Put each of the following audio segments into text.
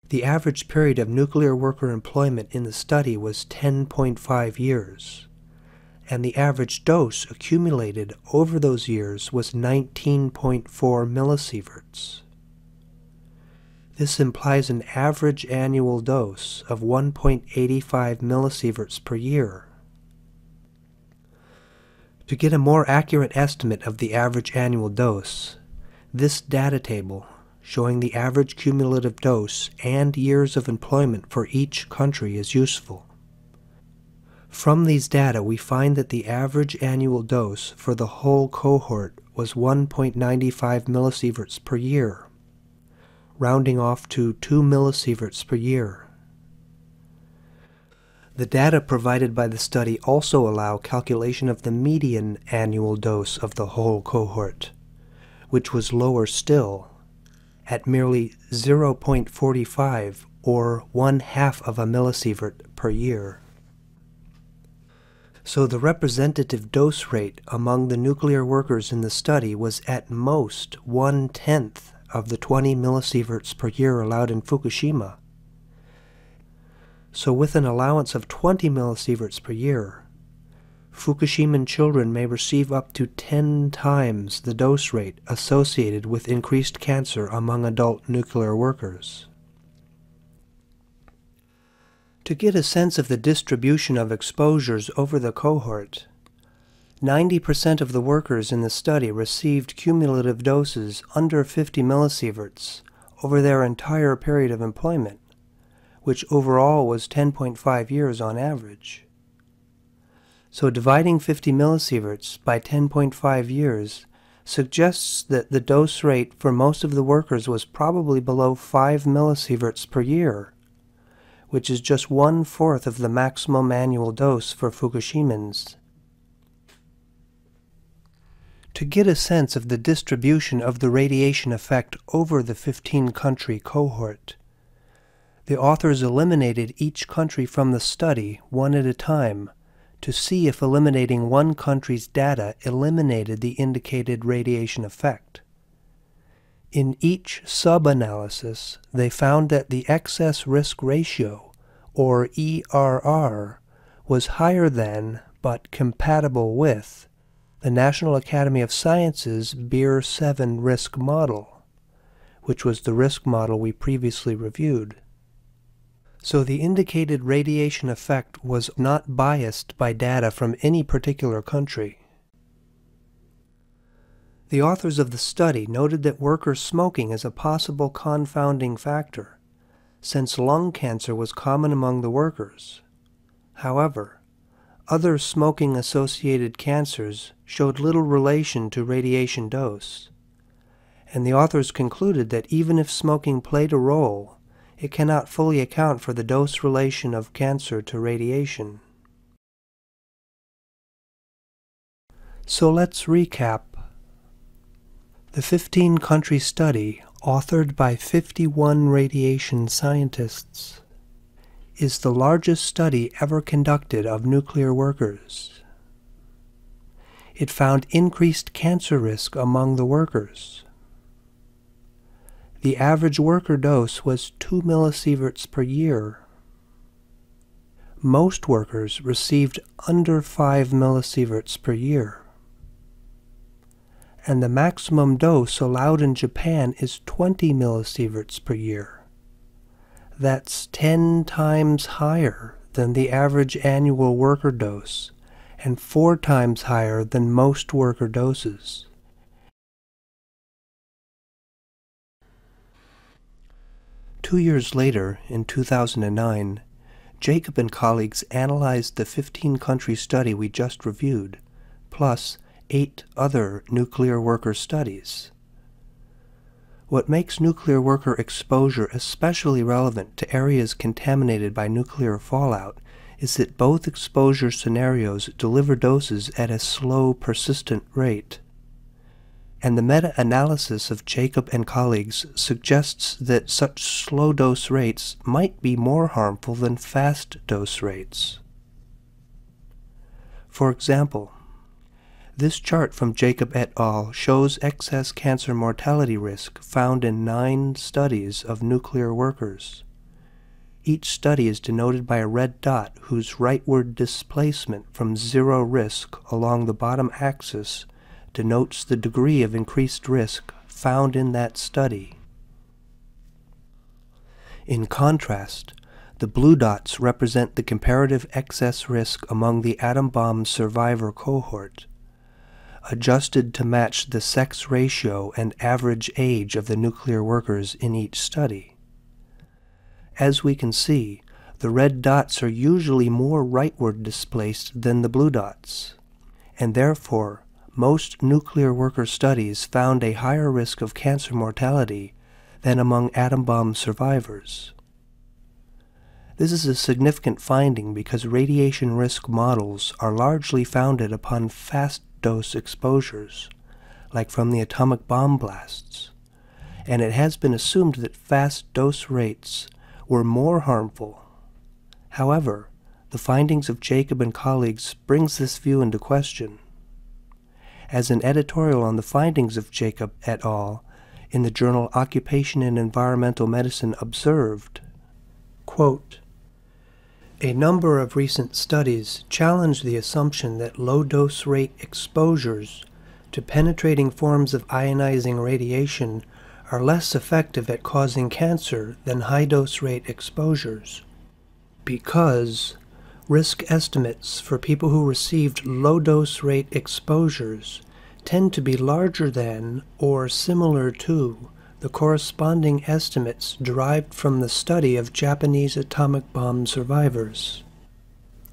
The average period of nuclear worker employment in the study was 10.5 years, and the average dose accumulated over those years was 19.4 millisieverts. This implies an average annual dose of 1.85 millisieverts per year. To get a more accurate estimate of the average annual dose, this data table, showing the average cumulative dose and years of employment for each country, is useful. From these data, we find that the average annual dose for the whole cohort was 1.95 millisieverts per year, rounding off to 2 millisieverts per year. The data provided by the study also allow calculation of the median annual dose of the whole cohort, which was lower still, at merely 0.45 or 1/2 of a millisievert per year. So the representative dose rate among the nuclear workers in the study was at most 1/10 of the 20 millisieverts per year allowed in Fukushima. So with an allowance of 20 millisieverts per year, Fukushiman children may receive up to 10 times the dose rate associated with increased cancer among adult nuclear workers. To get a sense of the distribution of exposures over the cohort, 90% of the workers in the study received cumulative doses under 50 millisieverts over their entire period of employment, which overall was 10.5 years on average. So dividing 50 millisieverts by 10.5 years suggests that the dose rate for most of the workers was probably below 5 millisieverts per year, which is just 1/4 of the maximum annual dose for Fukushimans. To get a sense of the distribution of the radiation effect over the 15-country cohort, the authors eliminated each country from the study one at a time to see if eliminating one country's data eliminated the indicated radiation effect. In each sub-analysis, they found that the excess risk ratio, or ERR, was higher than, but compatible with, the National Academy of Sciences Beer 7 risk model, which was the risk model we previously reviewed. So the indicated radiation effect was not biased by data from any particular country. The authors of the study noted that worker smoking is a possible confounding factor, since lung cancer was common among the workers. However, other smoking-associated cancers showed little relation to radiation dose, and the authors concluded that even if smoking played a role, it cannot fully account for the dose relation of cancer to radiation. So let's recap. The 15-country study, authored by 51 radiation scientists, is the largest study ever conducted of nuclear workers. It found increased cancer risk among the workers. The average worker dose was 2 millisieverts per year. Most workers received under 5 millisieverts per year. And the maximum dose allowed in Japan is 20 millisieverts per year. That's 10 times higher than the average annual worker dose, and 4 times higher than most worker doses. Two years later, in 2009, Jacob and colleagues analyzed the 15-country study we just reviewed, plus 8 other nuclear worker studies. What makes nuclear worker exposure especially relevant to areas contaminated by nuclear fallout is that both exposure scenarios deliver doses at a slow, persistent rate. And the meta-analysis of Jacob and colleagues suggests that such slow dose rates might be more harmful than fast dose rates. For example, this chart from Jacob et al. Shows excess cancer mortality risk found in 9 studies of nuclear workers, Each study is denoted by a red dot whose rightward displacement from zero risk along the bottom axis denotes the degree of increased risk found in that study. In contrast, the blue dots represent the comparative excess risk among the atom bomb survivor cohort, adjusted to match the sex ratio and average age of the nuclear workers in each study. As we can see, the red dots are usually more rightward displaced than the blue dots, and therefore most nuclear worker studies found a higher risk of cancer mortality than among atom bomb survivors. This is a significant finding because radiation risk models are largely founded upon fast-dose exposures, like from the atomic bomb blasts, and it has been assumed that fast dose rates were more harmful. However, the findings of Jacob and colleagues brings this view into question. As an editorial on the findings of Jacob et al. In the journal Occupation and Environmental Medicine observed, quote, "A number of recent studies challenge the assumption that low-dose rate exposures to penetrating forms of ionizing radiation are less effective at causing cancer than high-dose rate exposures, because risk estimates for people who received low-dose rate exposures tend to be larger than or similar to the corresponding estimates derived from the study of Japanese atomic bomb survivors."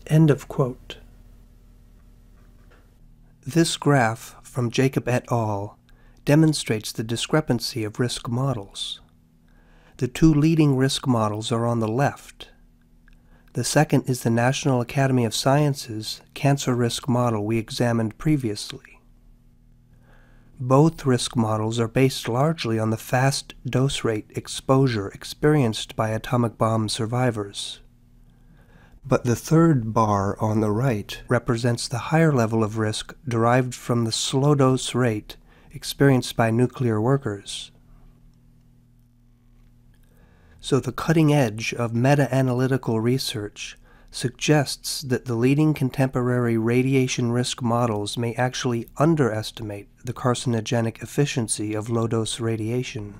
End of quote. This graph from Jacob et al. Demonstrates the discrepancy of risk models. The two leading risk models are on the left. The second is the National Academy of Sciences cancer risk model we examined previously. Both risk models are based largely on the fast dose rate exposure experienced by atomic bomb survivors. But the third bar on the right represents the higher level of risk derived from the slow dose rate experienced by nuclear workers. So the cutting edge of meta-analytical research suggests that the leading contemporary radiation risk models may actually underestimate the carcinogenic efficiency of low-dose radiation.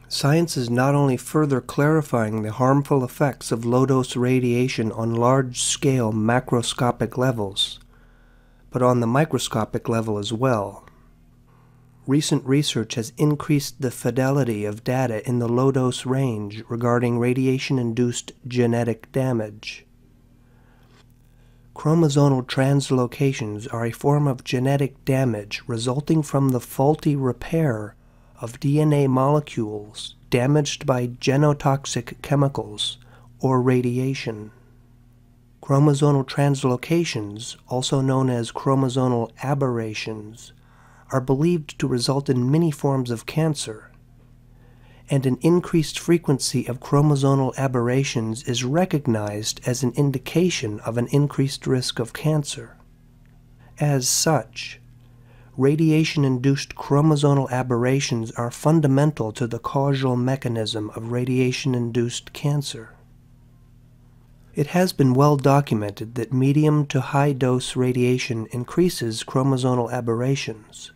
Science is not only further clarifying the harmful effects of low-dose radiation on large-scale macroscopic levels, but on the microscopic level as well. Recent research has increased the fidelity of data in the low-dose range regarding radiation-induced genetic damage. Chromosomal translocations are a form of genetic damage resulting from the faulty repair of DNA molecules damaged by genotoxic chemicals or radiation. Chromosomal translocations, also known as chromosomal aberrations, are believed to result in many forms of cancer, and an increased frequency of chromosomal aberrations is recognized as an indication of an increased risk of cancer. As such, radiation-induced chromosomal aberrations are fundamental to the causal mechanism of radiation-induced cancer. It has been well documented that medium to high-dose radiation increases chromosomal aberrations,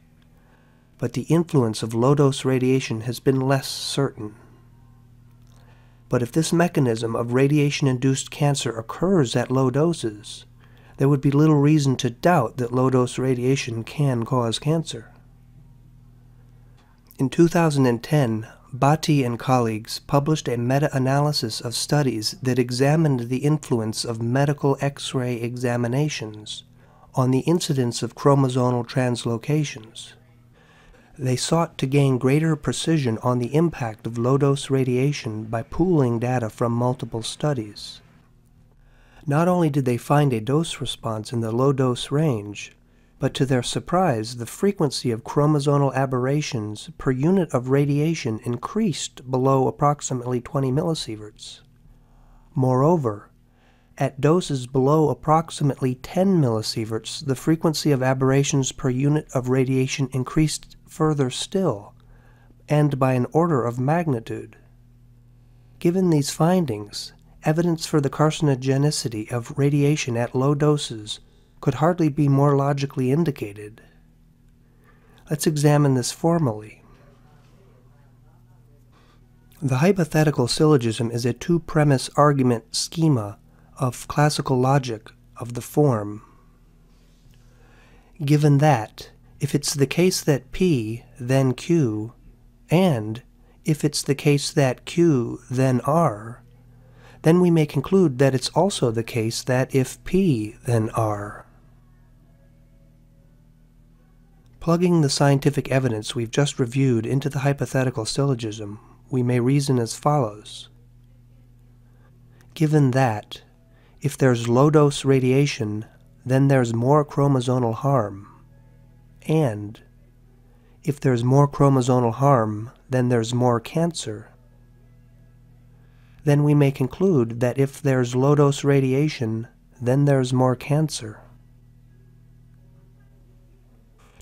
but the influence of low-dose radiation has been less certain. But if this mechanism of radiation-induced cancer occurs at low doses, there would be little reason to doubt that low-dose radiation can cause cancer. In 2010, Bhatti and colleagues published a meta-analysis of studies that examined the influence of medical X-ray examinations on the incidence of chromosomal translocations. They sought to gain greater precision on the impact of low-dose radiation by pooling data from multiple studies. Not only did they find a dose response in the low-dose range, but to their surprise, the frequency of chromosomal aberrations per unit of radiation increased below approximately 20 millisieverts. Moreover, at doses below approximately 10 millisieverts, the frequency of aberrations per unit of radiation increased further still, and by an order of magnitude. Given these findings, evidence for the carcinogenicity of radiation at low doses could hardly be more logically indicated. Let's examine this formally. The hypothetical syllogism is a two-premise argument schema of classical logic of the form: given that, if it's the case that P, then Q, and if it's the case that Q, then R, then we may conclude that it's also the case that if P, then R. Plugging the scientific evidence we've just reviewed into the hypothetical syllogism, we may reason as follows. Given that, if there's low-dose radiation, then there's more chromosomal harm, and if there's more chromosomal harm, then there's more cancer, then we may conclude that if there's low-dose radiation, then there's more cancer.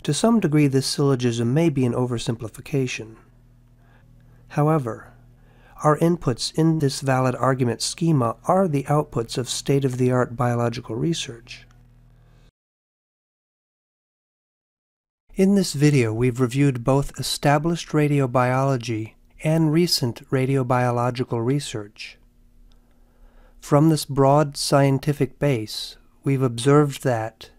To some degree, this syllogism may be an oversimplification. However, our inputs in this valid argument schema are the outputs of state-of-the-art biological research. In this video, we've reviewed both established radiobiology and recent radiobiological research. From this broad scientific base, we've observed that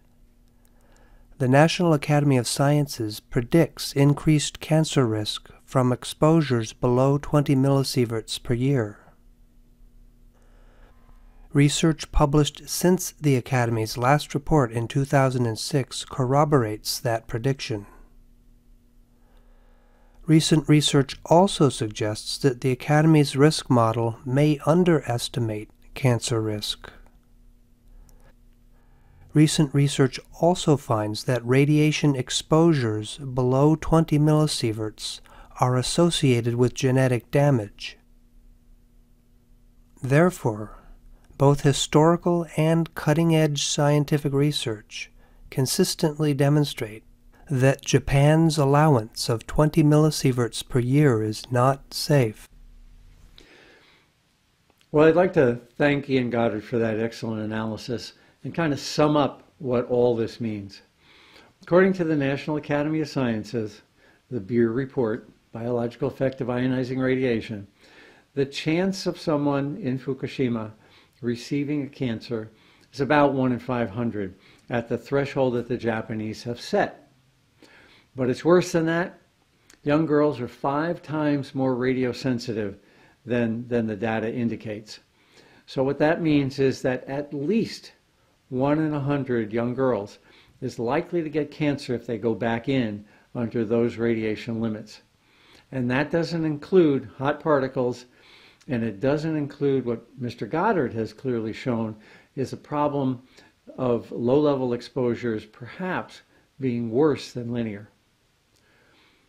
the National Academy of Sciences predicts increased cancer risk from exposures below 20 millisieverts per year. Research published since the Academy's last report in 2006 corroborates that prediction. Recent research also suggests that the Academy's risk model may underestimate cancer risk. Recent research also finds that radiation exposures below 20 millisieverts are associated with genetic damage. Therefore, both historical and cutting-edge scientific research consistently demonstrate that Japan's allowance of 20 millisieverts per year is not safe. Well, I'd like to thank Ian Goddard for that excellent analysis and kind of sum up what all this means. According to the National Academy of Sciences, the Beer Report, Biological Effect of Ionizing Radiation, the chance of someone in Fukushima receiving a cancer is about 1 in 500 at the threshold that the Japanese have set. But it's worse than that. Young girls are 5 times more radiosensitive than the data indicates. So what that means is that at least 1 in 100 young girls is likely to get cancer if they go back in under those radiation limits. And that doesn't include hot particles, and it doesn't include what Mr. Goddard has clearly shown is a problem of low-level exposures perhaps being worse than linear.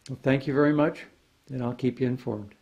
Well, thank you very much, and I'll keep you informed.